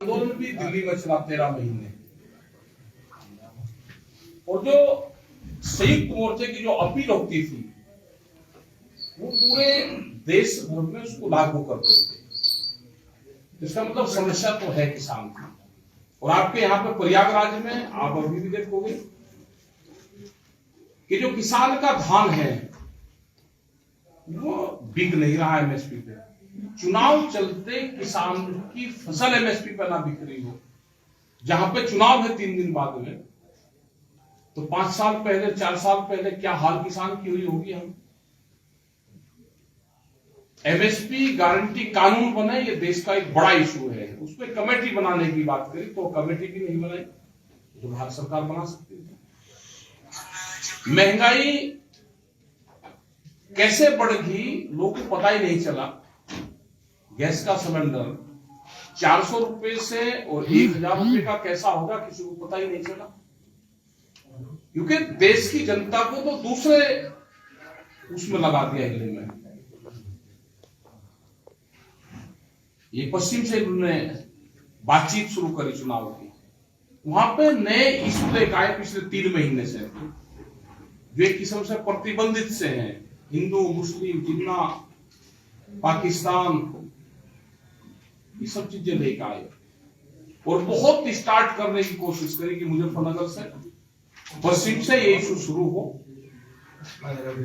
आंदोलन भी दिल्ली में चला 13 महीने, और जो संयुक्त मोर्चे की जो अपील होती थी वो पूरे देश भर में उसको लागू करते थे। इसका मतलब समस्या तो है किसान की। और आपके यहाँ पे प्रयागराज में आप अभी भी देखोगे कि जो किसान का धान है वो बिक नहीं रहा एमएसपी पे। चुनाव चलते किसान की फसल एमएसपी पे ना बिक रही हो, जहां पे चुनाव है 3 दिन बाद में, तो 5 साल पहले 4 साल पहले क्या हाल किसान की हुई होगी। हम एमएसपी गारंटी कानून बने, ये देश का एक बड़ा इशू है। उस पर कमेटी बनाने की बात करी तो कमेटी भी नहीं बनाई, तो भारत सरकार बना सकती है। महंगाई कैसे बढ़ गई लोगों को पता ही नहीं चला। गैस का सिलेंडर 400 रुपए से और 1000 रुपए का कैसा होगा किसी को पता ही नहीं चला, क्योंकि देश की जनता को तो दूसरे उसमें लगा दिया गले में। ये पश्चिम से उन्होंने बातचीत शुरू करी चुनाव की, वहां पे नए इशू लेकर आए पिछले 3 महीने से, जो एक किस्म से प्रतिबंधित से हैं। हिंदू मुस्लिम जिन्ना पाकिस्तान, ये सब चीजें लेकर आए और बहुत स्टार्ट करने की कोशिश करी कि मुजफ्फरनगर से पश्चिम से ये इशू शुरू हो।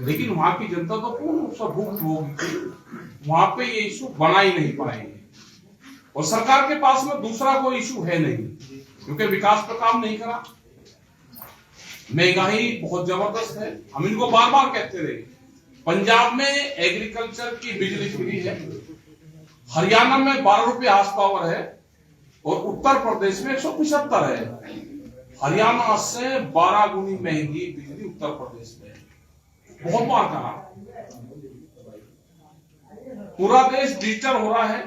लेकिन वहां की जनता तो पूर्ण रूप से भूख होगी, वहां पे ये इशू बना ही नहीं पाएंगे। और सरकार के पास में दूसरा कोई इशू है नहीं, क्योंकि विकास पर काम नहीं करा। महंगाई बहुत जबरदस्त है। हम इनको बार बार कहते रहे, पंजाब में एग्रीकल्चर की बिजली फ्री है, हरियाणा में 12 रुपए हार्स पावर है और उत्तर प्रदेश में 175 है। हरियाणा से 12 गुनी महंगी बिजली उत्तर प्रदेश में है। बहुत बार कहा, पूरा देश डिजिटल हो रहा है।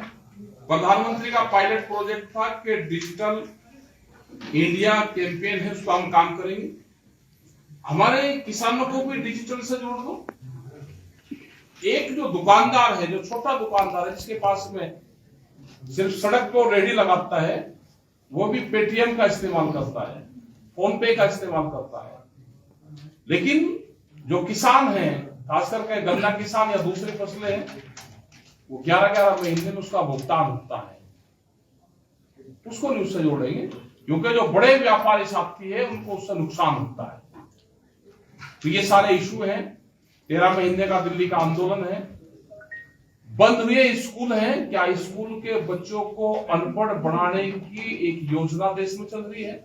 प्रधानमंत्री का पायलट प्रोजेक्ट था कि डिजिटल इंडिया कैंपेन है, उस पर हम काम करेंगे। हमारे किसानों को भी डिजिटल से जोड़ दो। एक जो दुकानदार है, जो छोटा दुकानदार है, जिसके पास में सिर्फ सड़क को रेडी लगाता है, वो भी पेटीएम का इस्तेमाल करता है, फोन पे का इस्तेमाल करता है। लेकिन जो किसान है, खास करके गन्ना किसान या दूसरी फसलें हैं, वो 11-11 महीने में उसका भुगतान होता है, उसको नहीं उससे जोड़ेंगे, क्योंकि जो बड़े व्यापारी साथी है उनको उससे नुकसान होता है। तो ये सारे इशू हैं। 13 महीने का दिल्ली का आंदोलन है। बंद हुए स्कूल हैं, क्या स्कूल के बच्चों को अनपढ़ बनाने की एक योजना देश में चल रही है?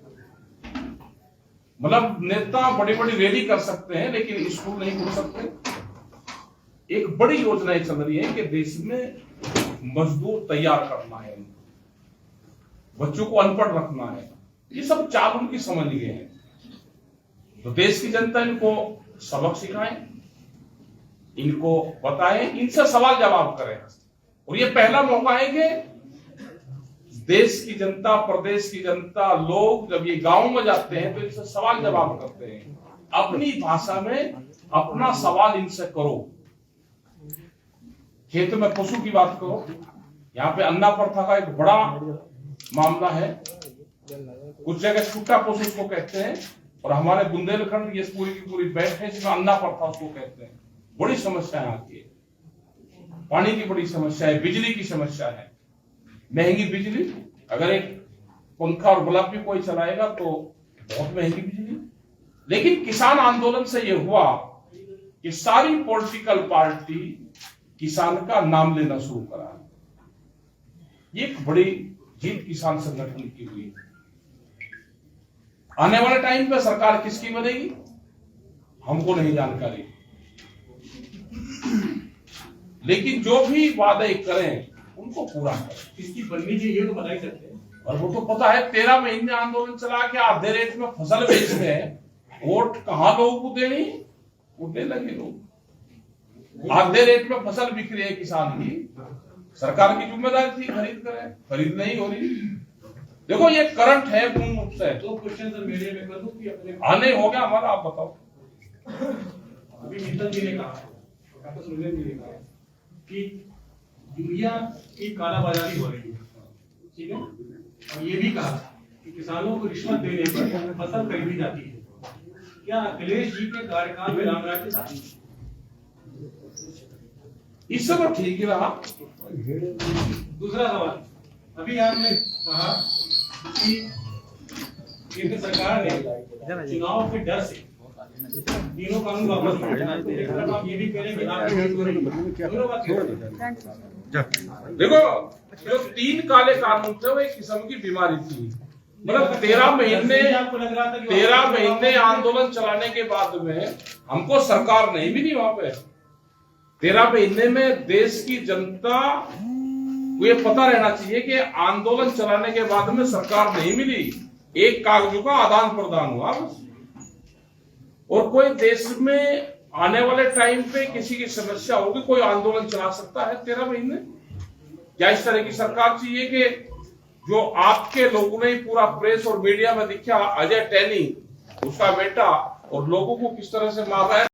मतलब नेता बड़ी बड़ी रैली कर सकते हैं लेकिन स्कूल नहीं खोल सकते। एक बड़ी योजना चल रही है कि देश में मजदूर तैयार करना है, बच्चों को अनपढ़ रखना है। ये सब चाल उनकी समझ गए हैं। तो देश की जनता इनको सबक सिखाए, इनको बताएं, इनसे सवाल जवाब करें। और ये पहला मौका है कि देश की जनता, प्रदेश की जनता, लोग जब ये गांव में जाते हैं तो इनसे सवाल जवाब करते हैं। अपनी भाषा में अपना सवाल इनसे करो। खेत में पशु की बात करो। यहाँ पे अन्ना प्रथा का एक बड़ा मामला है। कुछ जगह छुट्टा पशु उसको कहते हैं, और हमारे बुंदेलखंड ये पूरी की पूरी बेल्ट है जिसमें अन्ना प्रथा उसको कहते हैं। बड़ी समस्या है आती है, पानी की बड़ी समस्या है, बिजली की समस्या है, महंगी बिजली। अगर एक पंखा और बल्ब भी कोई चलाएगा तो बहुत महंगी बिजली। लेकिन किसान आंदोलन से यह हुआ कि सारी पॉलिटिकल पार्टी किसान का नाम लेना शुरू करा। ये एक बड़ी जीत किसान संगठन की हुई। आने वाले टाइम पे सरकार किसकी बनेगी हमको नहीं जानकारी, लेकिन जो भी वादे करें उनको पूरा करें। किसकी बननी चाहिए तो बता ही सकते हैं। और वो तो पता है, 13 महीने आंदोलन चला के आधे रेट में फसल बेच रहे हैं। वोट कहां लोगों को देनी, वोट लगे लोग। आधे रेट में फसल बिक रही है किसान की, सरकार की जिम्मेदारी थी खरीद करें, खरीद नहीं हो रही। देखो ये करंट है पूर्ण रूप से। तो क्वेश्चन सर मीडिया में कर दूं कि अपने आने हो गया हमारा, आप बताओ। अभी मित्तल जी ने कहा, डॉक्टर सुरेंद्र जी ने कहा कि यूरिया की कालाबाजारी हो रही है, ठीक है। और ये भी कहा कि किसानों को रिश्वत देने पर फसल खरीदी जाती है। क्या अखिलेश जी के कार्यकाल में राम राज्य था? इससे तो ठीक ही रहा। दूसरा सवाल, अभी आपने कहा कि केंद्र सरकार ने चुनाव के डर से तीनों कानून वापस लिए। एक तरफ आप ये भी कह रहे हैं कि दोनों बात क्यों? देखो, जो 3 काले कानून थे वो एक किस्म की बीमारी थी। मतलब 13 महीने आंदोलन चलाने के बाद में हमको सरकार नहीं मिली वहां पे। 13 महीने में देश की जनता को ये पता रहना चाहिए कि आंदोलन चलाने के बाद में सरकार नहीं मिली, एक कागजों का आदान प्रदान हुआ बस। और कोई देश में आने वाले टाइम पे किसी की समस्या होगी, कोई आंदोलन चला सकता है 13 महीने? क्या इस तरह की सरकार चाहिए कि जो आपके लोगों ने पूरा प्रेस और मीडिया में दिखा, अजय टैनी उसका बेटा और लोगों को किस तरह से मार रहा है?